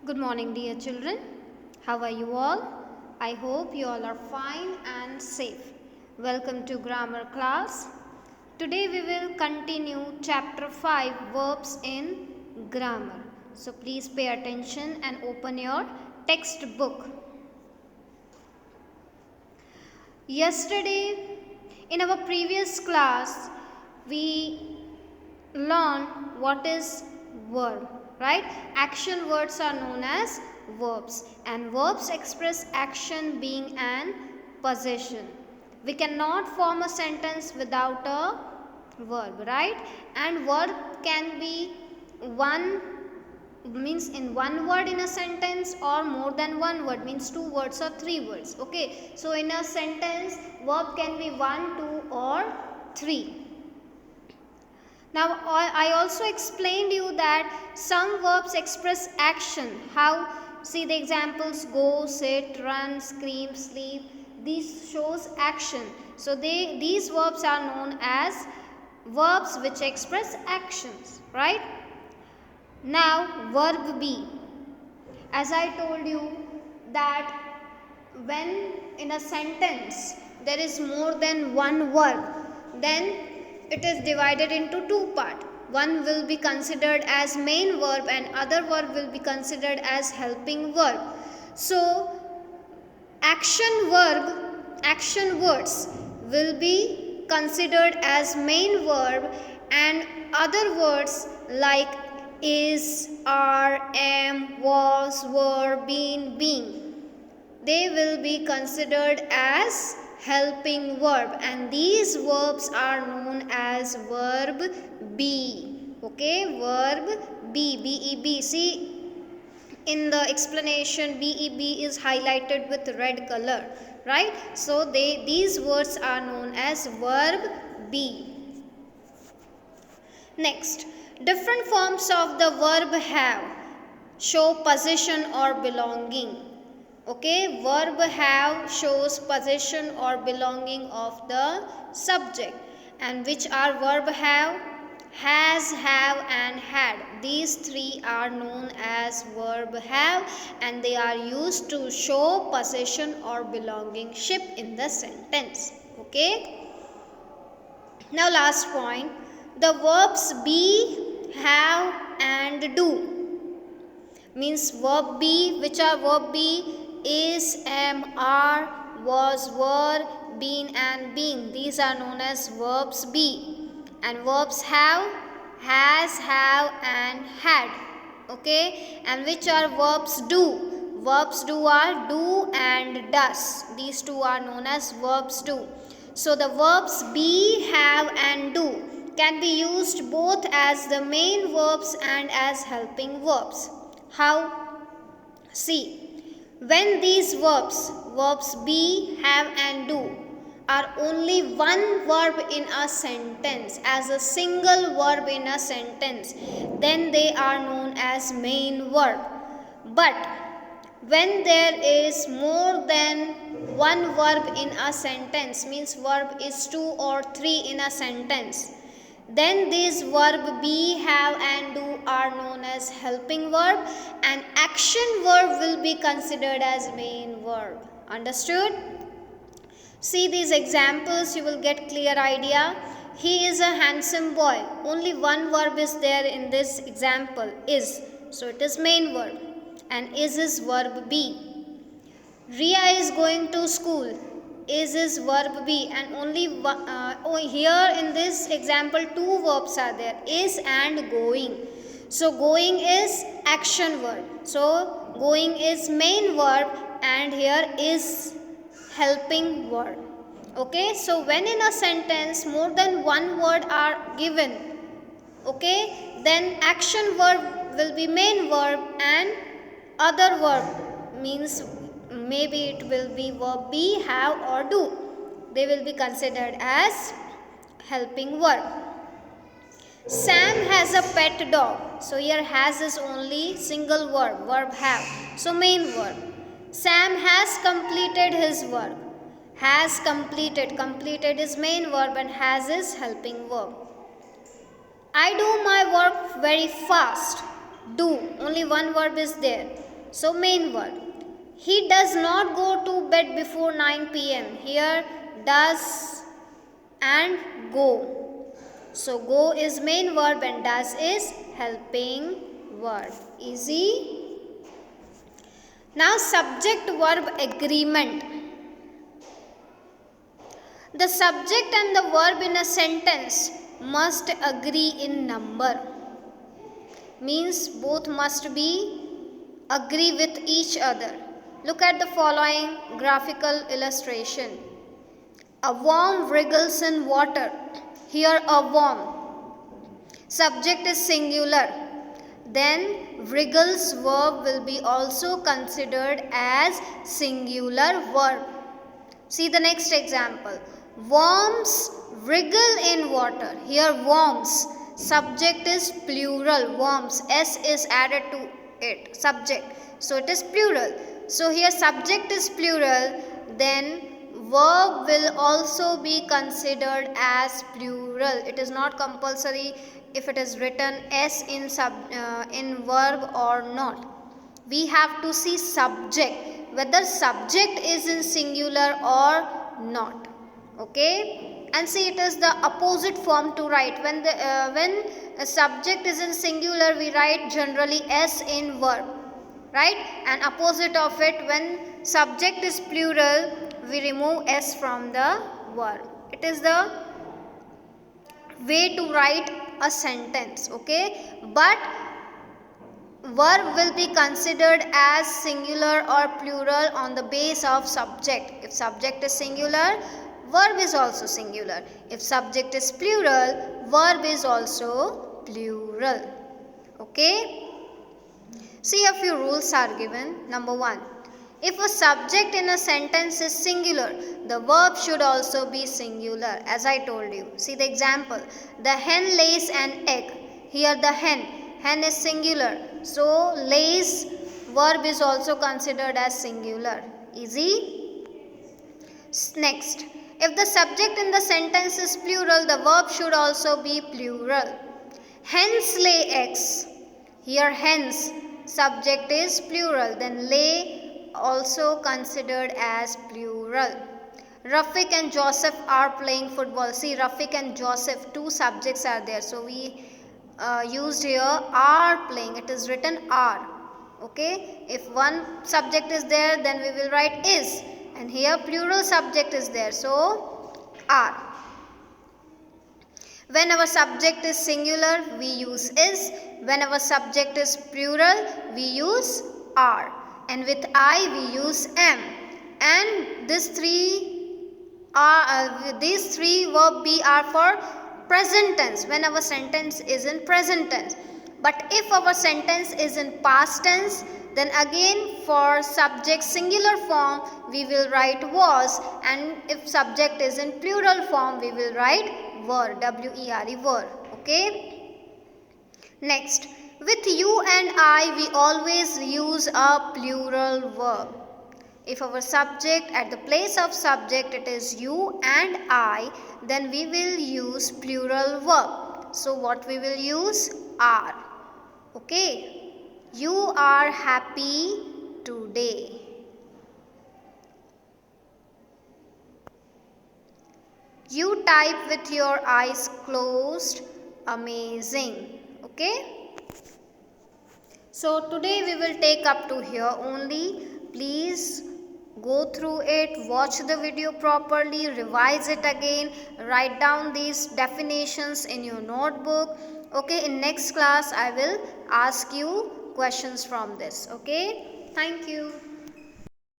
Good morning, dear children. How are you all? I hope you all are fine and safe. Welcome to grammar class. Today we will continue chapter 5, verbs in grammar. So please pay attention and open your textbook. Yesterday in our previous class we learned what is verb, right? Action words are known as verbs, and verbs express action being an possession. We cannot form a sentence without a verb, right? And verb can be in one word in a sentence, or more than one word, means two words or three words. Okay, so in a sentence verb can be 1, 2 or 3. Now I also explained you that some verbs express action. How? See the examples: go, sit, run, scream, sleep. These shows action. So these verbs are known as verbs which express actions, right? Now verb be. As I told you that when in a sentence there is more than one verb, then it is divided into two parts. One will be considered as main verb and other verb will be considered as helping verb. So action words will be considered as main verb, and other words like is, are, am, was, were, been, being, they will be considered as helping verb, and these verbs are known as verb be. Okay, verb be, B-E-B. See in the explanation B-E-B is highlighted with red color, right? So these words are known as verb be. Next, different forms of the verb have show possession or belonging. Okay, verb have shows possession or belonging of the subject. And which are verb have? Has, have and had. These three are known as verb have, and they are used to show possession or belongingship in the sentence. Okay. Now last point, the verbs be, have and do. Means verb be. Which are verb be? Is, am, are, was, were, been and being. These are known as verbs be. And verbs have, has, have and had. Okay. And which are verbs do? Verbs do are do and does. These two are known as verbs do. So the verbs be, have and do can be used both as the main verbs and as helping verbs. How? See. When these verbs be, have and do are only one verb in a sentence, as a single verb in a sentence, then they are known as main verb. But when there is more than one verb in a sentence, means verb is 2 or 3 in a sentence, then these verb be, have and do are known as helping verb, and action verb will be considered as main verb. Understood? See these examples, you will get clear idea. He is a handsome boy. Only one verb is there in this example, is. So it is main verb, and is verb be. Ria is going to school. Is verb be, and only here in this example two verbs are there, is and going. So going is action verb, so going is main verb, and here is helping verb. Okay, so when in a sentence more than one word are given, okay, then action verb will be main verb, and other verb means maybe it will be verb be, have or do. They will be considered as helping verb. Sam has a pet dog. So here has is only single verb have. So main verb. Sam has completed his work. Has completed. Completed is main verb and has is helping verb. I do my work very fast. Do. Only one verb is there. So main verb. He does not go to bed before 9 p.m. Here does and go. So go is main verb and does is helping verb. Easy. Now subject verb agreement. The subject and the verb in a sentence must agree in number. Means both must be agree with each other. Look at the following graphical illustration. A worm wriggles in water. Here a worm. Subject is singular. Then wriggles verb will be also considered as singular verb. See the next example. Worms wriggle in water. Here worms. Subject is plural. Worms. S is added to it. Subject. So it is plural. So here subject is plural. Then verb will also be considered as plural. It is not compulsory if it is written S in verb or not. We have to see subject, whether subject is in singular or not. Okay, and see, it is the opposite form to write. When a subject is in singular, we write generally S in verb, right? And opposite of it, when subject is plural, we remove S from the verb. It is the way to write a sentence. Okay, but verb will be considered as singular or plural on the base of subject. If subject is singular, verb is also singular. If subject is plural, verb is also plural. Okay. See, a few rules are given. Number 1. If a subject in a sentence is singular, the verb should also be singular, as I told you. See the example. The hen lays an egg. Here the hen is singular. So lays verb is also considered as singular. Easy. Next. If the subject in the sentence is plural, the verb should also be plural. Hens lay eggs. Here hens, subject is plural. Then lay also considered as plural. Rafiq and Joseph are playing football. See, Rafiq and Joseph, two subjects are there. So we used here are playing. It is written are. Okay. If one subject is there, then we will write is. And here plural subject is there. So are. When our subject is singular, we use is. When our subject is plural, we use are. And with I, we use am. And these three verb be are for present tense, when our sentence is in present tense. But if our sentence is in past tense, then again for subject singular form, we will write was. And if subject is in plural form, we will write were, W-E-R-E, were. Okay. Next, with you and I, we always use a plural verb. If our subject, at the place of subject, it is you and I, then we will use plural verb. So what we will use? Are. Okay. You are happy today. You type with your eyes closed. Amazing. Okay. So today we will take up to here only. Please go through it, watch the video properly, revise it again, write down these definitions in your notebook. Okay, in next class I will ask you questions from this. Okay, thank you.